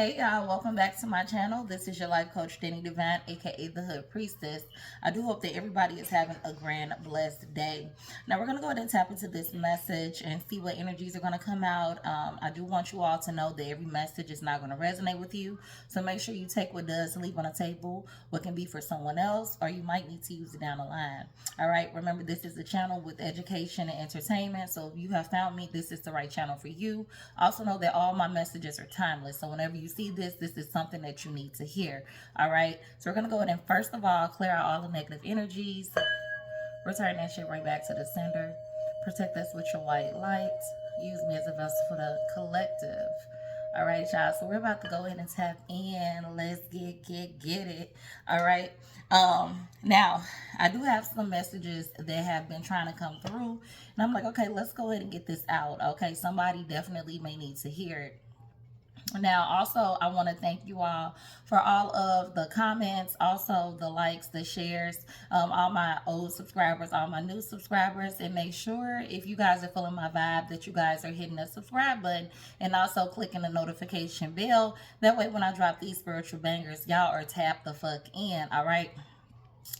Hey y'all, welcome back to my channel. This is your life coach, Danny Divine, aka the Hood Priestess. I do hope that everybody is having a grand, blessed day. Now we're going to go ahead and tap into this message and see what energies are going to come out. I do want you all to know that every message is not going to resonate with you. So make sure you take what does leave on the table, what can be for someone else, or you might need to use it down the line. All right, remember this is a channel with education and entertainment. So if you have found me, this is the right channel for you. Also know that all my messages are timeless. So whenever you see this is something that you need to hear. All right, so we're going to go ahead and first of all clear out all the negative energies. Return that shit right back to the sender. Protect us with your white light. Use me as a vessel for the collective. All right, y'all. So we're about to go ahead and tap in. Let's get it. All right. Now I do have some messages that have been trying to come through, and I'm like, okay, let's go ahead and get this out. Okay, somebody definitely may need to hear it. Now, also, I want to thank you all for all of the comments, also the likes, the shares, all my old subscribers, all my new subscribers, and make sure if you guys are feeling my vibe that you guys are hitting the subscribe button and also clicking the notification bell. That way, when I drop these spiritual bangers, y'all are tapped the fuck in, all right?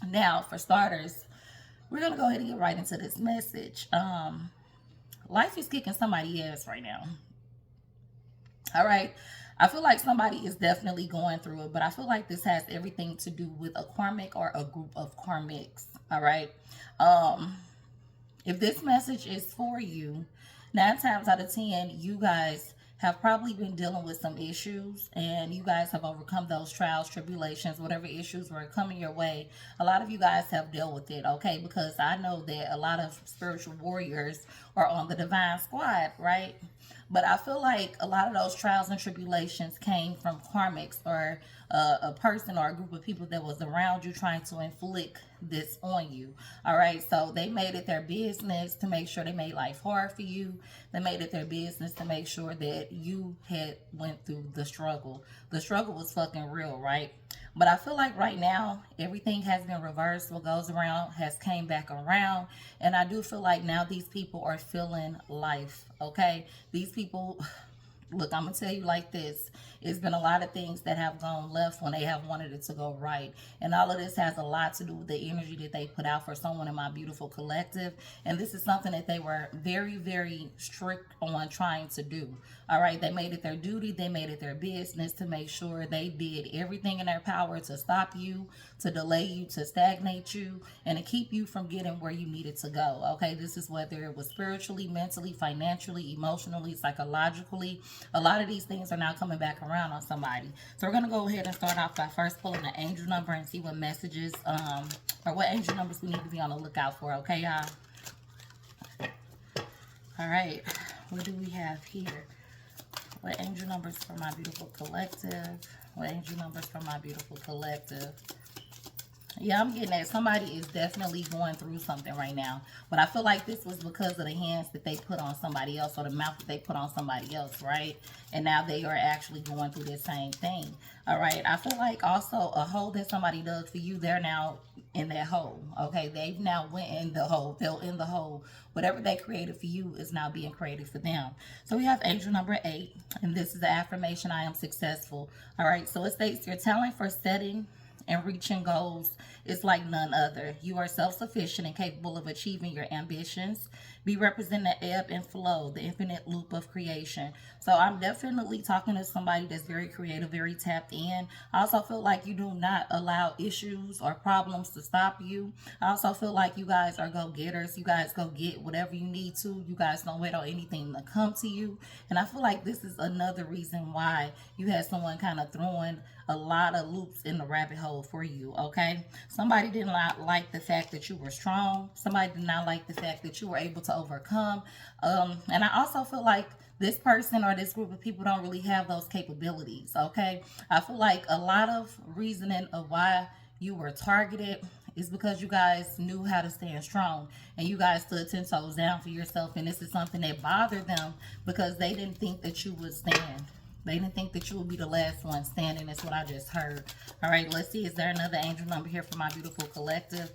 Now, for starters, we're going to go ahead and get right into this message. Life is kicking somebody's ass right now. All right. I feel like somebody is definitely going through it, but I feel like this has everything to do with a karmic or a group of karmics. All right. If this message is for you, 9 times out of 10, you guys have probably been dealing with some issues and you guys have overcome those trials, tribulations, whatever issues were coming your way. A lot of you guys have dealt with it, okay? Because I know that a lot of spiritual warriors are on the divine squad, right? But I feel like a lot of those trials and tribulations came from karmics or a person or a group of people that was around you trying to inflict this on you. All right, so they made it their business to make sure they made life hard for you. They made it their business to make sure that you had went through the struggle. The struggle was fucking real, right? But I feel like right now everything has been reversed. What goes around has came back around, and I do feel like now these people are feeling life. Okay, these people, look, I'm gonna tell you like this. It's been a lot of things that have gone left when they have wanted it to go right. And all of this has a lot to do with the energy that they put out for someone in my beautiful collective. And this is something that they were very, very strict on trying to do. All right. They made it their duty. They made it their business to make sure they did everything in their power to stop you, to delay you, to stagnate you, and to keep you from getting where you needed to go. Okay. This is whether it was spiritually, mentally, financially, emotionally, psychologically. A lot of these things are now coming back around on somebody. So we're going to go ahead and start off by first pulling the angel number and see what messages or what angel numbers we need to be on the lookout for. Okay, y'all? All right. What do we have here? What angel numbers for my beautiful collective? What angel numbers for my beautiful collective? Yeah, I'm getting that somebody is definitely going through something right now. But I feel like this was because of the hands that they put on somebody else or the mouth that they put on somebody else, right? And now they are actually going through the same thing. All right. I feel like also a hole that somebody dug for you, they're now in that hole. Okay. They've now went in the hole, fell in the hole. Whatever they created for you is now being created for them. So we have angel number 8, and this is the affirmation: I am successful. All right. So it states your talent for setting and reaching goals is like none other. You are self-sufficient and capable of achieving your ambitions. Be representing the ebb and flow, the infinite loop of creation. So I'm definitely talking to somebody that's very creative, very tapped in. I also feel like you do not allow issues or problems to stop you. I also feel like you guys are go-getters. You guys go get whatever you need to. You guys don't wait on anything to come to you. And I feel like this is another reason why you had someone kind of throwing a lot of loops in the rabbit hole for you, okay? Somebody did not like the fact that you were strong. Somebody did not like the fact that you were able to overcome. And I also feel like this person or this group of people don't really have those capabilities, okay? I feel like a lot of reasoning of why you were targeted is because you guys knew how to stand strong and you guys stood 10 toes down for yourself. And this is something that bothered them because they didn't think that you would stand. They didn't think that you would be the last one standing. That's what I just heard. All right, let's see. Is there another angel number here for my beautiful collective?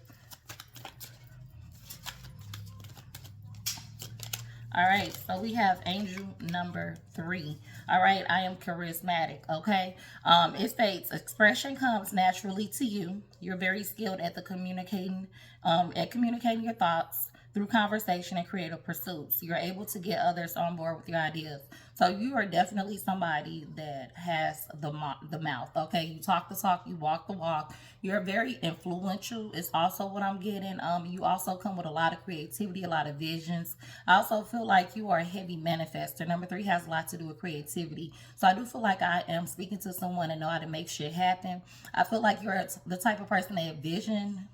All right, so we have angel number 3. All right, I am charismatic. Okay, it states expression comes naturally to you. You're very skilled at communicating your thoughts through conversation and creative pursuits. You're able to get others on board with your ideas. So you are definitely somebody that has the mouth. Okay, you talk the talk, you walk the walk. You're very influential. Is also what I'm getting. You also come with a lot of creativity, a lot of visions. I also feel like you are a heavy manifester. Number three has a lot to do with creativity. So I do feel like I am speaking to someone and know how to make shit happen. I feel like you're the type of person that envision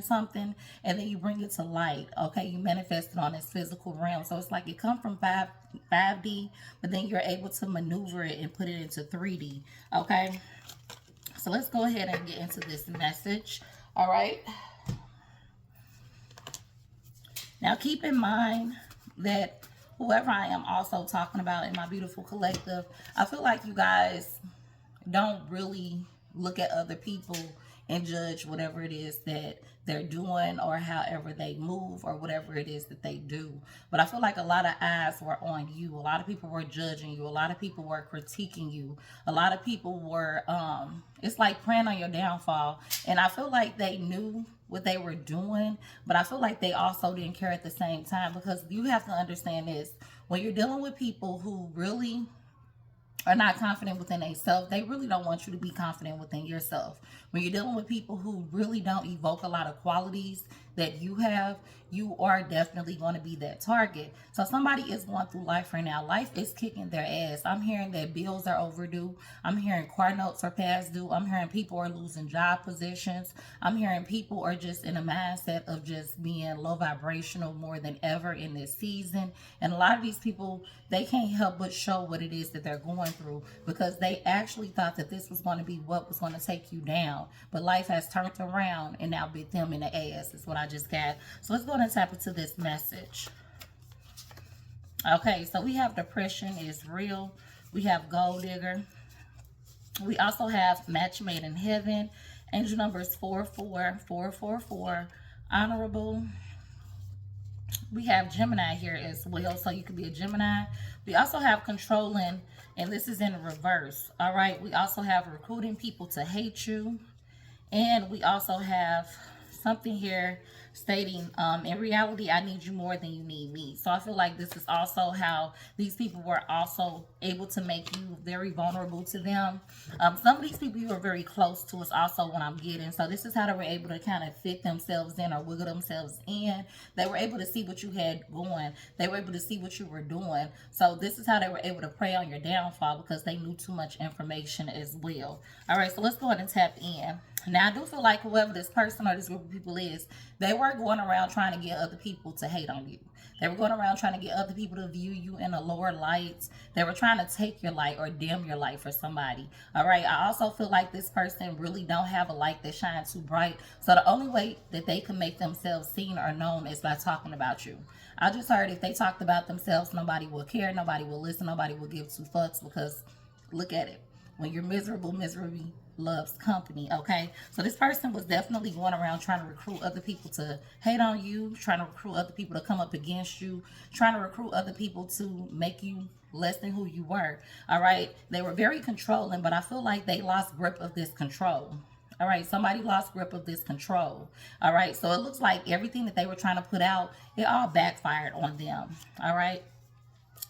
something and then you bring it to light. Okay, you manifest it on this physical realm. So it's like it comes from 5D, but then you're able to maneuver it and put it into 3D. Okay, so let's go ahead and get into this message. All right, now keep in mind that whoever I am also talking about in my beautiful collective, I feel like you guys don't really look at other people and judge whatever it is that they're doing or however they move or whatever it is that they do. But I feel like a lot of eyes were on you. A lot of people were judging you. A lot of people were critiquing you. A lot of people were it's like praying on your downfall. And I feel like they knew what they were doing, but I feel like they also didn't care at the same time, because you have to understand this. When you're dealing with people who really are not confident within themselves, they really don't want you to be confident within yourself. When you're dealing with people who really don't evoke a lot of qualities that you have, you are definitely going to be that target. So somebody is going through life right now. Life is kicking their ass. I'm hearing that bills are overdue. I'm hearing car notes are past due. I'm hearing people are losing job positions. I'm hearing people are just in a mindset of just being low vibrational more than ever in this season. And a lot of these people, they can't help but show what it is that they're going through, because they actually thought that this was going to be what was going to take you down. But life has turned around and now bit them in the ass, is what I just got. So let's go and tap into this message. Okay, so we have depression is real. We have gold digger. We also have match made in heaven. Angel numbers 44444. Honorable. We have Gemini here as well, so you could be a Gemini. We also have controlling, and this is in reverse. All right, we also have recruiting people to hate you. And we also have something here stating, in reality, I need you more than you need me. So I feel like this is also how these people were also able to make you very vulnerable to them. Some of these people you are very close to is also what I'm getting. So this is how they were able to kind of fit themselves in or wiggle themselves in. They were able to see what you had going. They were able to see what you were doing. So this is how they were able to prey on your downfall, because they knew too much information as well. All right, so let's go ahead and tap in. Now, I do feel like whoever this person or this group of people is, they were going around trying to get other people to hate on you. They were going around trying to get other people to view you in a lower light. They were trying to take your light or dim your light for somebody. All right. I also feel like this person really don't have a light that shines too bright. So the only way that they can make themselves seen or known is by talking about you. I just heard if they talked about themselves, nobody will care. Nobody will listen. Nobody will give two fucks, because look at it. When you're miserable, misery loves company. Okay, so this person was definitely going around trying to recruit other people to hate on you, trying to recruit other people to come up against you, trying to recruit other people to make you less than who you were. All right, they were very controlling, but I feel like they lost grip of this control. All right, somebody lost grip of this control. All right, so it looks like everything that they were trying to put out, it all backfired on them. All right,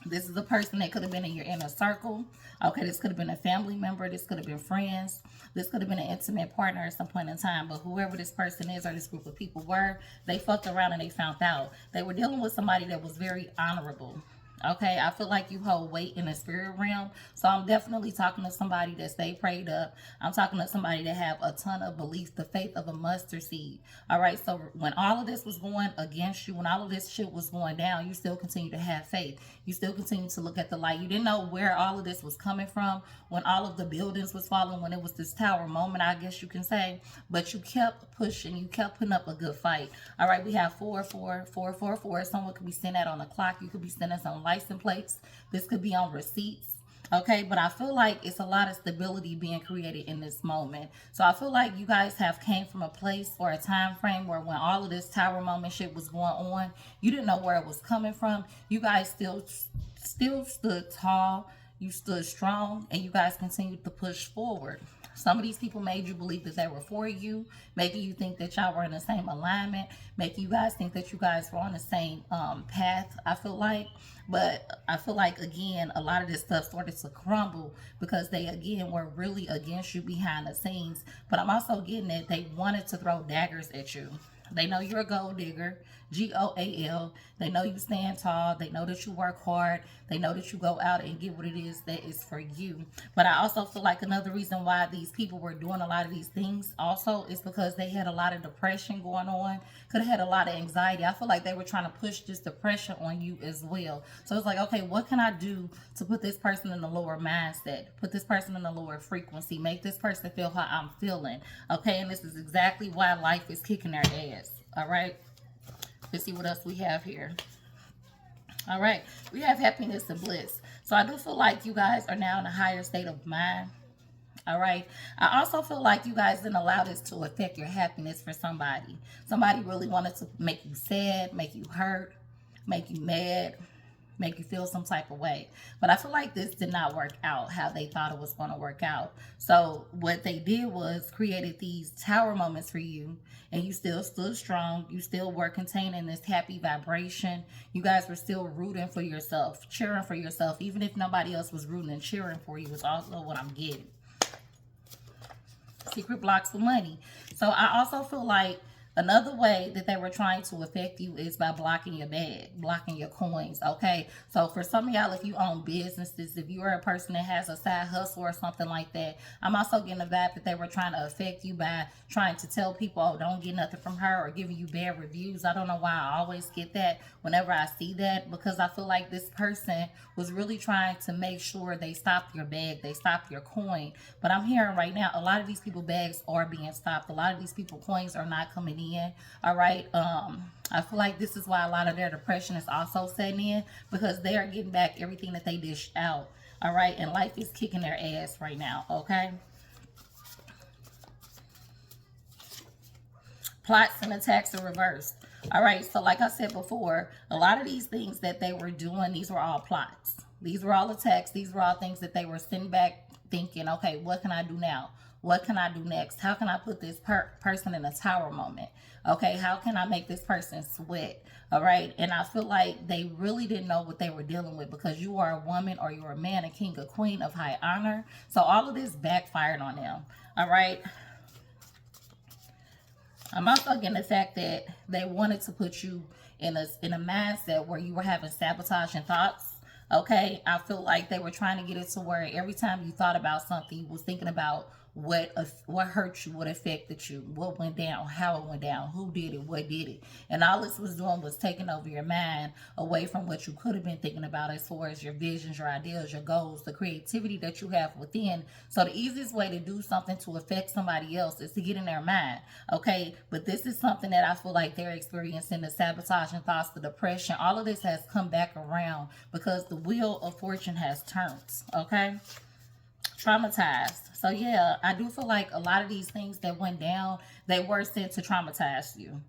this is a person that could have been in your inner circle. Okay, this could have been a family member. This could have been friends. This could have been an intimate partner at some point in time. But whoever this person is or this group of people were, they fucked around and they found out. They were dealing with somebody that was very honorable. Okay, I feel like you hold weight in the spirit realm. So I'm definitely talking to somebody that stay prayed up. I'm talking to somebody that have a ton of belief, the faith of a mustard seed. All right, so when all of this was going against you, when all of this shit was going down, you still continue to have faith. You still continue to look at the light. You didn't know where all of this was coming from when all of the buildings was falling, when it was this tower moment, I guess you can say. But you kept pushing. You kept putting up a good fight. All right, we have 44444. Someone could be sending that on the clock. You could be sending us on license plates. This could be on receipts. Okay, but I feel like it's a lot of stability being created in this moment. So I feel like you guys have came from a place or a time frame where when all of this tower moment shit was going on, you didn't know where it was coming from. You guys still stood tall. You stood strong and you guys continued to push forward. Some of these people made you believe that they were for you, making you think that y'all were in the same alignment, making you guys think that you guys were on the same path, I feel like. But I feel like, again, a lot of this stuff started to crumble because they, again, were really against you behind the scenes. But I'm also getting that they wanted to throw daggers at you. They know you're a gold digger, GOAL. They know you stand tall. They know that you work hard. They know that you go out and get what it is that is for you. But I also feel like another reason why these people were doing a lot of these things also is because they had a lot of depression going on. Could have had a lot of anxiety. I feel like they were trying to push this depression on you as well. So it's like, okay, what can I do to put this person in a lower mindset, put this person in a lower frequency, make this person feel how I'm feeling? Okay, and this is exactly why life is kicking their ass. All right, let's see what else we have here. All right, we have happiness and bliss. So I do feel like you guys are now in a higher state of mind. All right, I also feel like you guys didn't allow this to affect your happiness for somebody. Somebody really wanted to make you sad, make you hurt, make you mad, make you feel some type of way. But I feel like this did not work out how they thought it was going to work out. So what they did was created these tower moments for you, and you still stood strong. You still were contained in this happy vibration. You guys were still rooting for yourself, cheering for yourself, even if nobody else was rooting and cheering for you, is also what I'm getting. Secret blocks for money. So I also feel like another way that they were trying to affect you is by blocking your bag, blocking your coins, okay? So for some of y'all, if you own businesses, if you're a person that has a side hustle or something like that, I'm also getting a vibe that they were trying to affect you by trying to tell people, oh, don't get nothing from her, or giving you bad reviews. I don't know why I always get that whenever I see that, because I feel like this person was really trying to make sure they stopped your bag, they stopped your coin. But I'm hearing right now, a lot of these people bags are being stopped. A lot of these people coins are not coming in. All right. I feel like this is why a lot of their depression is also setting in, because they are getting back everything that they dished out. All right. And life is kicking their ass right now. Okay. Plots and attacks are reversed. All right. So like I said before, a lot of these things that they were doing, these were all plots. These were all attacks. These were all things that they were sitting back thinking, okay, what can I do now? What can I do next? How can I put this person in a tower moment? Okay, how can I make this person sweat? All right, and I feel like they really didn't know what they were dealing with, because you are a woman or you're a man, a king, a queen of high honor. So all of this backfired on them. All right. I'm also getting the fact that they wanted to put you in a mindset where you were having sabotaging thoughts. Okay, I feel like they were trying to get it to where every time you thought about something, you was thinking about what hurt you, what affected you, what went down, how it went down, who did it, what did it. And all this was doing was taking over your mind away from what you could have been thinking about as far as your visions, your ideas, your goals, the creativity that you have within. So the easiest way to do something to affect somebody else is to get in their mind. Okay, but this is something that I feel like they're experiencing, the sabotaging thoughts, the depression. All of this has come back around because the wheel of fortune has turned. Okay, traumatized. So yeah, I do feel like a lot of these things that went down, they were sent to traumatize you.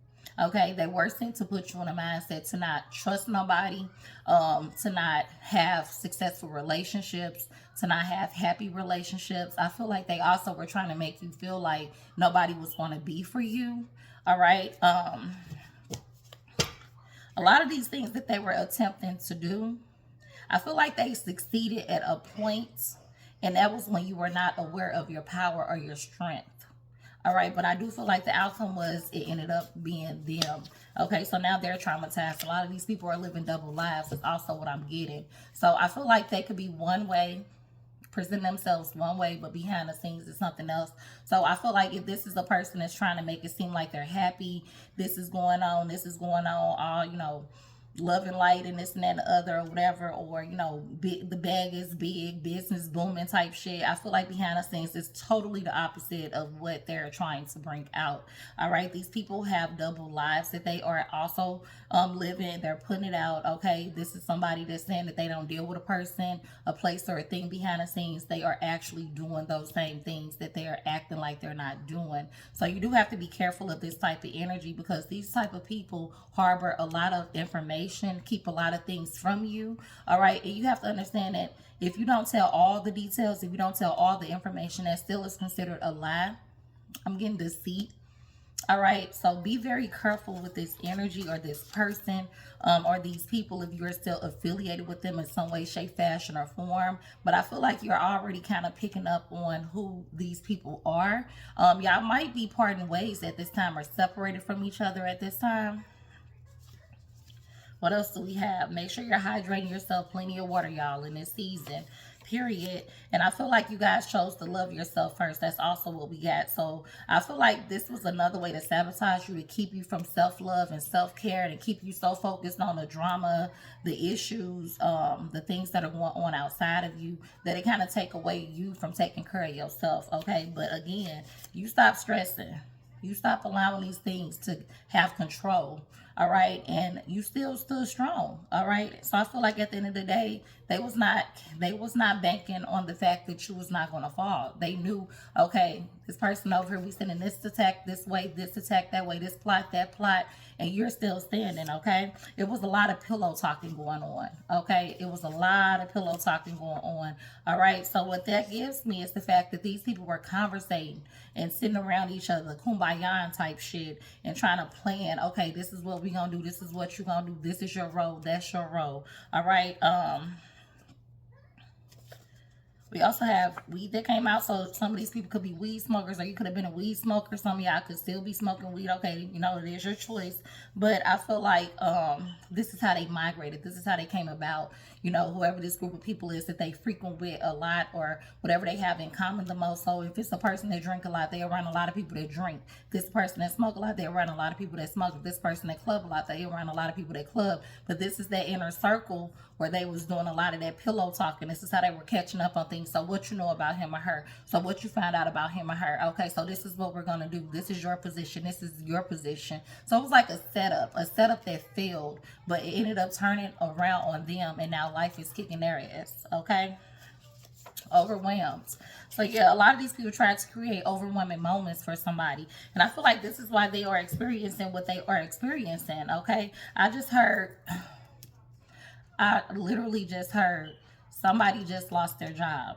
Okay, they were sent to put you in a mindset to not trust nobody, to not have successful relationships, to not have happy relationships. I feel like they also were trying to make you feel like nobody was going to be for you. All right. A lot of these things that they were attempting to do, I feel like they succeeded at a point, and that was when you were not aware of your power or your strength. All right, but I do feel like the outcome was it ended up being them. Okay, so now they're traumatized. A lot of these people are living double lives. That's also what I'm getting. So I feel like they could be one way, present themselves one way, but behind the scenes is something else. So I feel like if this is a person that's trying to make it seem like they're happy, this is going on, all, you know, love and light and this and that and the other or whatever, or, you know, the bag is big, business booming type shit, I feel like behind the scenes is totally the opposite of what they're trying to bring out. All right, these people have double lives that they are also living. They're putting it out. Okay, this is somebody that's saying that they don't deal with a person, a place, or a thing behind the scenes. They are actually doing those same things that they are acting like they're not doing. So you do have to be careful of this type of energy, because these type of people harbor a lot of information information, keep a lot of things from you. All right. And you have to understand that if you don't tell all the details, if you don't tell all the information, that still is considered a lie. I'm getting deceit. All right, so be very careful with this energy or this person or these people if you're still affiliated with them in some way, shape, fashion, or form. But I feel like you're already kind of picking up on who these people are. Y'all might be parting ways at this time or separated from each other at this time. What else do we have? Make sure you're hydrating yourself, plenty of water, y'all, in this season, period. And I feel like you guys chose to love yourself first. That's also what we got. So I feel like this was another way to sabotage you, to keep you from self-love and self-care, and keep you so focused on the drama, the issues, the things that are going on outside of you, that it kind of take away you from taking care of yourself, okay? But again, you stop stressing. You stop allowing these things to have control, all right? And you still stood strong, all right? So I feel like at the end of the day, they was not banking on the fact that you was not going to fall. They knew, okay, this person over here, we sending this attack this way, this attack that way, this plot, that plot, and you're still standing, okay? It was a lot of pillow talking going on, okay? It was a lot of pillow talking going on, all right? So what that gives me is the fact that these people were conversating and sitting around each other, kumbaya type shit, and trying to plan, okay, this is what we gonna do, this is what you gonna do, this is your role, that's your role, all right? We also have weed that came out, so some of these people could be weed smokers, or you could have been a weed smoker. Some of y'all could still be smoking weed. Okay, you know, it is your choice. But I feel like this is how they migrated. This is how they came about. You know, whoever this group of people is that they frequent with a lot, or whatever they have in common the most. So if it's a person that drink a lot, they around a lot of people that drink. This person that smoke a lot, they around a lot of people that smoke. This person that club a lot, they around a lot of people that club. But this is that inner circle where they was doing a lot of that pillow talking. This is how they were catching up on things. So what you know about him or her. So what you found out about him or her. Okay, so this is what we're going to do. This is your position. This is your position. So it was like a setup that failed, but it ended up turning around on them, and now life is kicking their ass. Okay, overwhelmed. So yeah, a lot of these people try to create overwhelming moments for somebody, and I feel like this is why they are experiencing what they are experiencing. Okay, I literally just heard somebody just lost their job.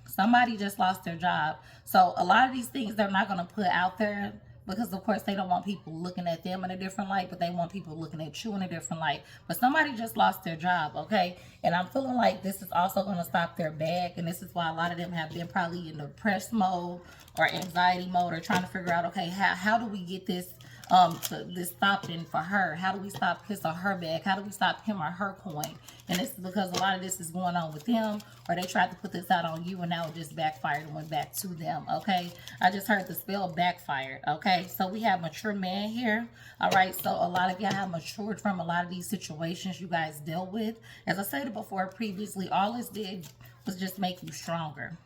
Somebody just lost their job. So a lot of these things they're not going to put out there, because of course they don't want people looking at them in a different light, but they want people looking at you in a different light. But somebody just lost their job, okay? And I'm feeling like this is also going to stop their bag, and this is why a lot of them have been probably in depressed mode or anxiety mode, or trying to figure out, okay, how do we get this this stopping for her? How do we stop his or her bag? How do we stop him or her coin? And this is because a lot of this is going on with them, or they tried to put this out on you and now it just backfired and went back to them. Okay, I just heard the spell backfired. Okay, so we have mature man here. All right, so a lot of y'all have matured from a lot of these situations you guys dealt with. As I said before previously, all this did was just make you stronger.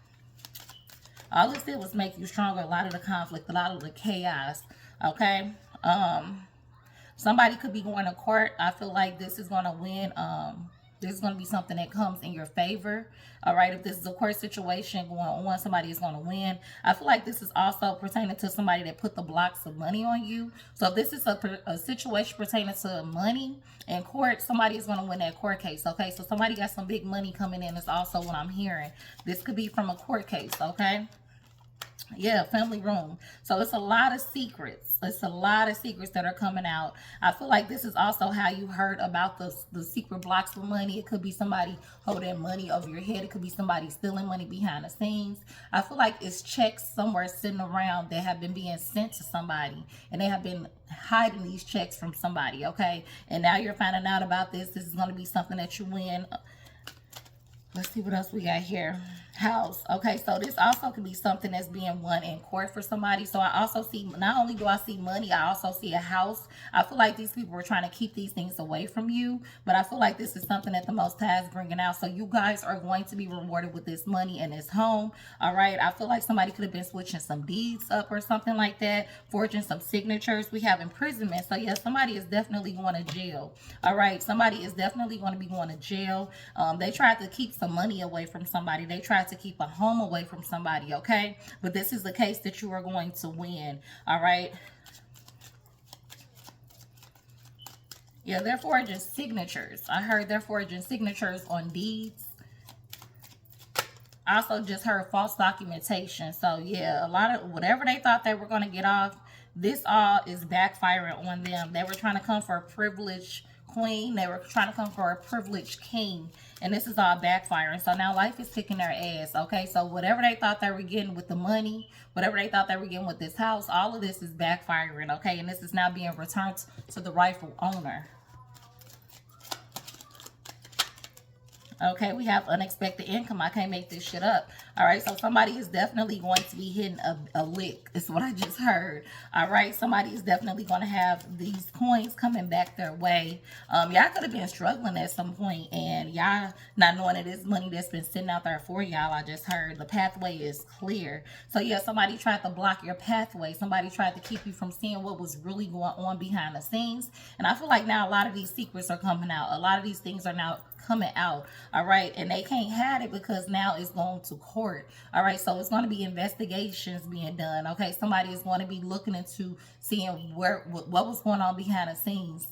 All this did was make you stronger. A lot of the conflict, a lot of the chaos. Okay, somebody could be going to court. I feel like this is going to win. This is going to be something that comes in your favor. All right, if this is a court situation going on, somebody is going to win. I feel like this is also pertaining to somebody that put the blocks of money on you. So if this is a situation pertaining to money in court, somebody is going to win that court case. Okay, so somebody got some big money coming in. Is also what I'm hearing. This could be from a court case. Okay. Yeah, family room. So it's a lot of secrets. It's a lot of secrets that are coming out. I feel like this is also how you heard about the secret blocks of money. It could be somebody holding money over your head. It could be somebody stealing money behind the scenes. I feel like it's checks somewhere sitting around that have been being sent to somebody, and they have been hiding these checks from somebody. Okay, and now you're finding out about this. This is going to be something that you win. Let's see what else we got here. House. Okay, so this also could be something that's being won in court for somebody. So I also see, not only do I see money, I also see a house. I feel like these people are trying to keep these things away from you, but I feel like this is something that the Most High is bringing out. So you guys are going to be rewarded with this money and this home. All right, I feel like somebody could have been switching some deeds up or something like that, forging some signatures. We have imprisonment. So yeah, somebody is definitely going to jail. All right, somebody is definitely going to be going to jail. They tried to keep some money away from somebody. They tried to keep a home away from somebody, okay? But this is the case that you are going to win, all right? Yeah, they're forging signatures. I heard they're forging signatures on deeds. I also just heard false documentation. So yeah, a lot of whatever they thought they were going to get off, this all is backfiring on them. They were trying to come for a privileged queen. They were trying to come for a privileged king. And this is all backfiring. So now life is kicking their ass. Okay, so whatever they thought they were getting with the money, whatever they thought they were getting with this house, all of this is backfiring. Okay, and this is now being returned to the rightful owner. Okay, we have unexpected income. I can't make this shit up. All right, so somebody is definitely going to be hitting a lick. Is what I just heard. All right, somebody is definitely going to have these coins coming back their way. Y'all could have been struggling at some point, and y'all not knowing that it's money that's been sitting out there for y'all. I just heard the pathway is clear. So yeah, somebody tried to block your pathway. Somebody tried to keep you from seeing what was really going on behind the scenes. And I feel like now a lot of these secrets are coming out. A lot of these things are now coming out. All right, and they can't hide it because now it's going to court. All right, so it's going to be investigations being done. Okay, somebody is going to be looking into seeing what was going on behind the scenes.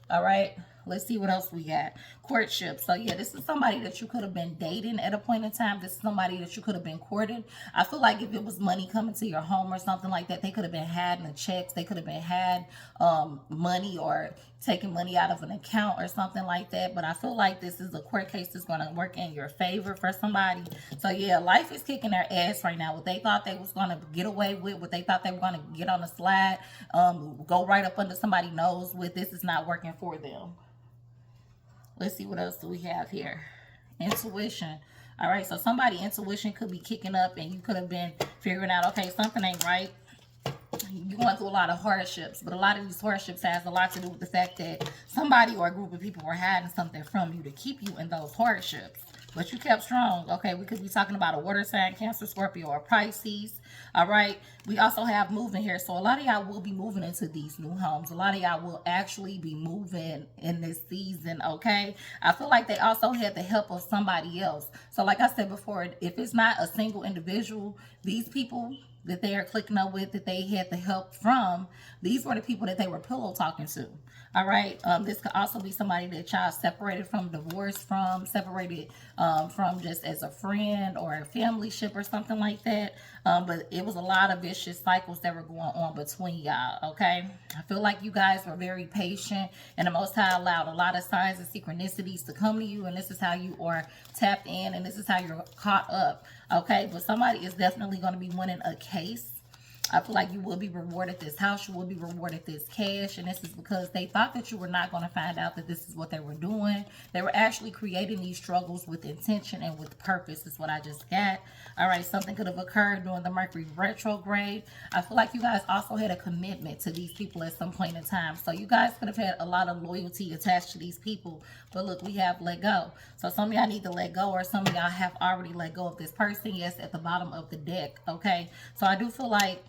All right, let's see what else we got. Courtship. So yeah, this is somebody that you could have been dating at a point in time. This is somebody that you could have been courting. I feel like if it was money coming to your home or something like that, they could have been had in the checks. They could have been had money or taking money out of an account or something like that. But I feel like this is a court case that's going to work in your favor for somebody. So yeah, life is kicking their ass right now. What they thought they was going to get away with, what they thought they were going to get on the slide, go right up under somebody's nose with, this is not working for them. Let's see what else do we have here. Intuition. All right, so somebody intuition could be kicking up and you could have been figuring out, okay, something ain't right. You're going through a lot of hardships, but a lot of these hardships has a lot to do with the fact that somebody or a group of people were hiding something from you to keep you in those hardships. But you kept strong. Okay, we could be talking about a water sign, Cancer, Scorpio, or Pisces. All right, we also have moving here. So a lot of y'all will be moving into these new homes. A lot of y'all will actually be moving in this season. Okay, I feel like they also had the help of somebody else. So like I said before, if it's not a single individual, these people that they are clicking up with, that they had the help from, these were the people that they were pillow talking to. All right, this could also be somebody that y'all separated from, divorced from, separated from just as a friend or a family ship or something like that. But it was a lot of vicious cycles that were going on between y'all. Okay, I feel like you guys were very patient, and the Most High allowed a lot of signs and synchronicities to come to you, and this is how you are tapped in, and this is how you're caught up. Okay, but somebody is definitely going to be winning a case. I feel like you will be rewarded this house. You will be rewarded this cash. And this is because they thought that you were not going to find out that this is what they were doing. They were actually creating these struggles with intention and with purpose is what I just got. All right, something could have occurred during the Mercury retrograde. I feel like you guys also had a commitment to these people at some point in time. So you guys could have had a lot of loyalty attached to these people. But look, we have let go. So some of y'all need to let go, or some of y'all have already let go of this person. Yes, at the bottom of the deck. Okay, so I do feel like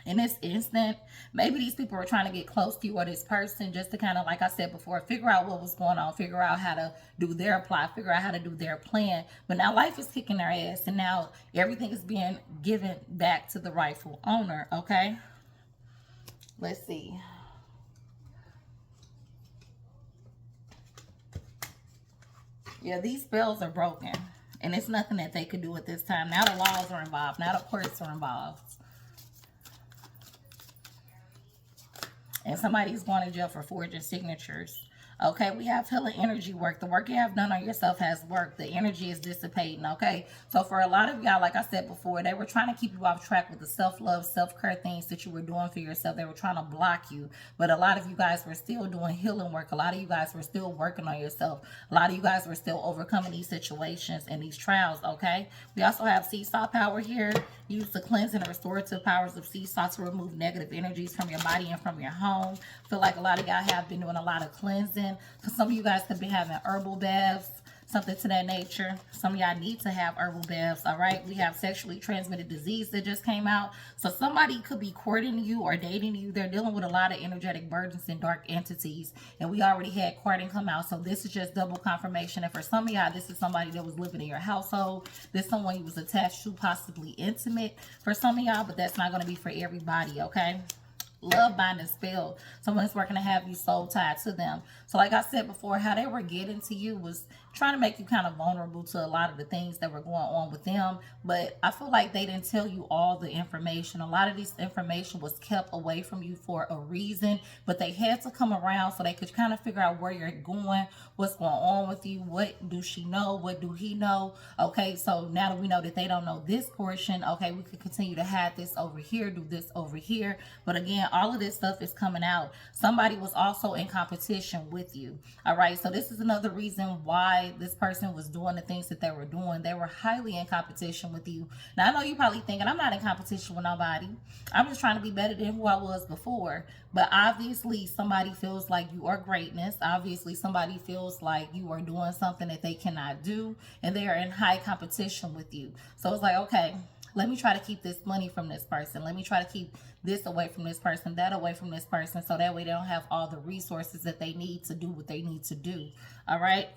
in this instant, maybe these people are trying to get close to you or this person just to kind of, like I said before, figure out what was going on, figure out how to do their plot, figure out how to do their plan. But now life is kicking their ass, and now everything is being given back to the rightful owner. Okay, let's see. Yeah, these spells are broken, and it's nothing that they could do at this time. Now the laws are involved. Now the courts are involved. And somebody's going to jail for forging signatures. Okay, we have healing energy work. The work you have done on yourself has worked. The energy is dissipating, okay? So for a lot of y'all, like I said before, they were trying to keep you off track with the self-love, self-care things that you were doing for yourself. They were trying to block you. But a lot of you guys were still doing healing work. A lot of you guys were still working on yourself. A lot of you guys were still overcoming these situations and these trials, okay? We also have seesaw power here. Use the cleansing and restorative powers of seesaw to remove negative energies from your body and from your home. I feel like a lot of y'all have been doing a lot of cleansing. Some of you guys could be having herbal baths, something to that nature. Some of y'all need to have herbal baths, all right? We have sexually transmitted disease that just came out. So somebody could be courting you or dating you. They're dealing with a lot of energetic burdens and dark entities. And we already had courting come out. So this is just double confirmation. And for some of y'all, this is somebody that was living in your household. This is someone you was attached to, possibly intimate for some of y'all. But that's not going to be for everybody, okay? love binding spell. Someone's working to have you soul tied to them. So like I said before, how they were getting to you was trying to make you kind of vulnerable to a lot of the things that were going on with them. But I feel like they didn't tell you all the information. A lot of this information was kept away from you for a reason, but they had to come around so they could kind of figure out where you're going, what's going on with you, what do she know, what do he know. Okay, so now that we know that they don't know this portion, okay, we could continue to have this over here, do this over here. But again, all of this stuff is coming out. Somebody was also in competition with you. All right, so this is another reason why this person was doing the things that they were doing. They were highly in competition with you. Now, I know you're probably thinking, I'm not in competition with nobody. I'm just trying to be better than who I was before. But obviously, somebody feels like you are greatness. Obviously, somebody feels like you are doing something that they cannot do, and they are in high competition with you. So it's like, okay, let me try to keep this money from this person. Let me try to keep this away from this person, that away from this person, so that way they don't have all the resources that they need to do what they need to do. All right.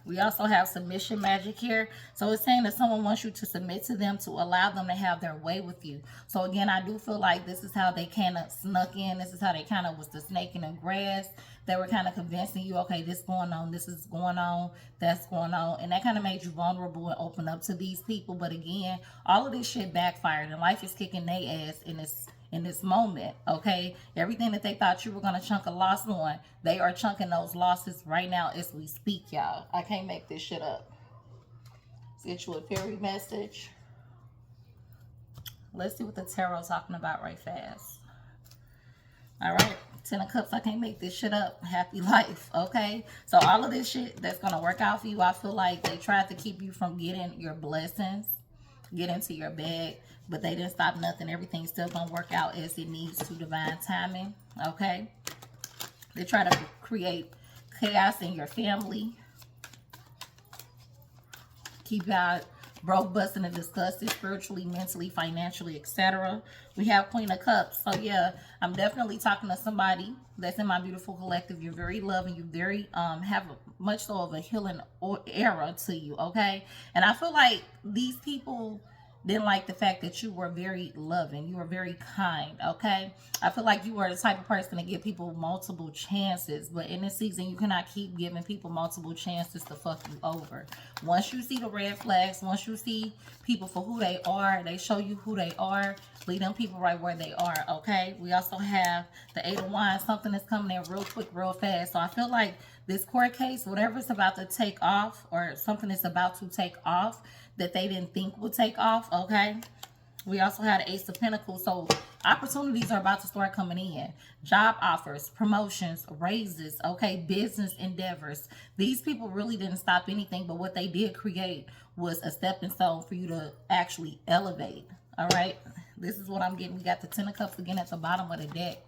We also have submission magic here. So it's saying that someone wants you to submit to them to allow them to have their way with you. So again, I do feel like this is how they kind of snuck in. This is how they kind of was the snake in the grass. They were kind of convincing you, okay, this going on, this is going on, that's going on. And that kind of made you vulnerable and open up to these people. But again, all of this shit backfired, and life is kicking their ass in this moment. Okay, everything that they thought you were going to chunk a loss on, they are chunking those losses right now as we speak, y'all. I can't make this shit up. Let's get you a fairy message. Let's see what the tarot's talking about right fast. All right, 10 of Cups, I can't make this shit up. Happy life, okay? So all of this shit that's going to work out for you, I feel like they tried to keep you from getting your blessings, get into your bag, but they didn't stop nothing. Everything's still going to work out as it needs to, divine timing, okay? They try to create chaos in your family, keep y'all broke, busting, and disgusted spiritually, mentally, financially, etc. We have Queen of Cups. So yeah, I'm definitely talking to somebody that's in my beautiful collective. You're very loving. You very have much so of a healing era to you, okay? And I feel like these people didn't like the fact that you were very loving. You were very kind, okay? I feel like you were the type of person to give people multiple chances. But in this season, you cannot keep giving people multiple chances to fuck you over. Once you see the red flags, once you see people for who they are, they show you who they are, leave them people right where they are, okay? We also have the 8 of Wands, something that's coming in real quick, real fast. So I feel like this court case, whatever is about to take off, or something that's about to take off that they didn't think would take off, okay? We also had the Ace of Pentacles. So opportunities are about to start coming in. Job offers, promotions, raises, okay? Business endeavors. These people really didn't stop anything, but what they did create was a stepping stone for you to actually elevate, all right? This is what I'm getting. We got the 10 of Cups again at the bottom of the deck.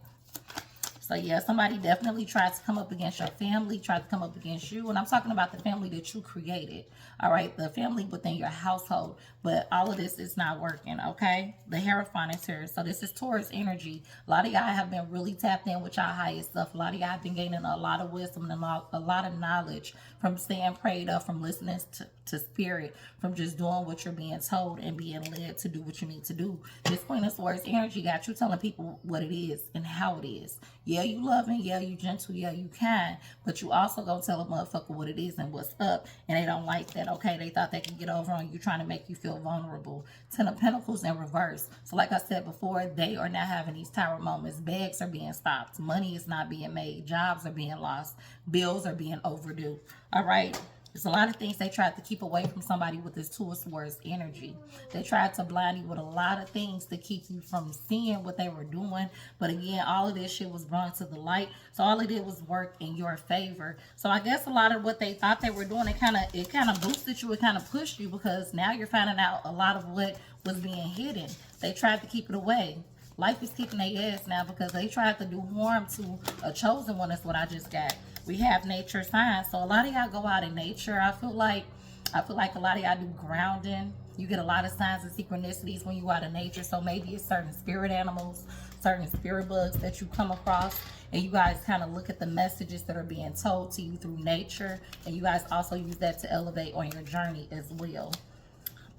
So yeah, somebody definitely tried to come up against your family, tried to come up against you. And I'm talking about the family that you created. All right, the family within your household. But all of this is not working, okay? The Hierophant is here. So this is Taurus energy. A lot of y'all have been really tapped in with y'all highest stuff. A lot of y'all have been gaining a lot of wisdom and a lot of knowledge from staying prayed up, from listening to spirit, from just doing what you're being told and being led to do what you need to do. This Queen of Swords energy got you telling people what it is and how it is. Yeah, you loving, yeah, you gentle, yeah, you kind, but you also gonna tell a motherfucker what it is and what's up, and they don't like that, okay? They thought they could get over on you trying to make you feel vulnerable. 10 of Pentacles in reverse. So like I said before, they are not having these tower moments. Bags are being stopped. Money is not being made. Jobs are being lost. Bills are being overdue. All right? There's a lot of things they tried to keep away from somebody with this Two of Swords energy. They tried to blind you with a lot of things to keep you from seeing what they were doing. But again, all of this shit was brought to the light. So all it did was work in your favor. So I guess a lot of what they thought they were doing, it kind of boosted you, it kind of pushed you, because now you're finding out a lot of what was being hidden. They tried to keep it away. Life is kicking their ass now because they tried to do harm to a chosen one. That's what I just got. We have nature signs. So a lot of y'all go out in nature. I feel like a lot of y'all do grounding. You get a lot of signs and synchronicities when you out in nature. So maybe it's certain spirit animals, certain spirit bugs that you come across, and you guys kind of look at the messages that are being told to you through nature, and you guys also use that to elevate on your journey as well.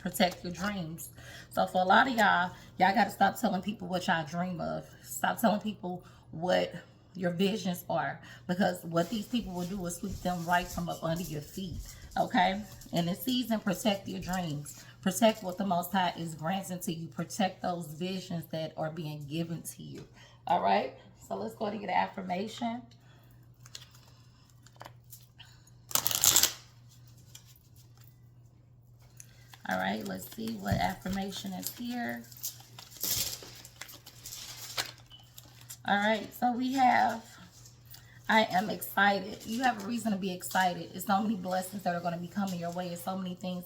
protect your dreams. So for a lot of y'all got to stop telling people what y'all dream of. Stop telling people what your visions are, because what these people will do is sweep them right from up under your feet. Okay? In this season, protect your dreams. Protect what the Most High is granting to you. Protect those visions that are being given to you. All right? So let's go to get an affirmation. All right, let's see what affirmation is here. All right, so we have, I am excited. You have a reason to be excited. It's so many blessings that are going to be coming your way. It's so many things,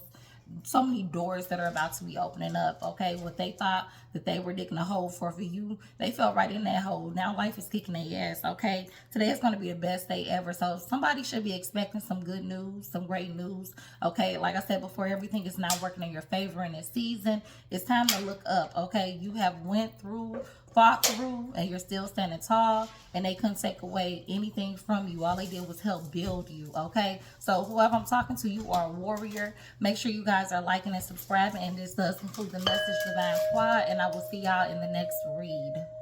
so many doors that are about to be opening up. Okay, what they thought that they were digging a hole for you, they fell right in that hole. Now life is kicking their ass. Okay, today is going to be the best day ever. So somebody should be expecting some good news, some great news. Okay, like I said before, everything is not working in your favor in this season. It's time to look up. Okay, you have went through, fought through, and you're still standing tall, and they couldn't take away anything from you. All they did was help build you. Okay, so whoever I'm talking to, you are a warrior. Make sure you guys are liking and subscribing, and this does conclude the message, Divine Squad, and I will see y'all in the next read.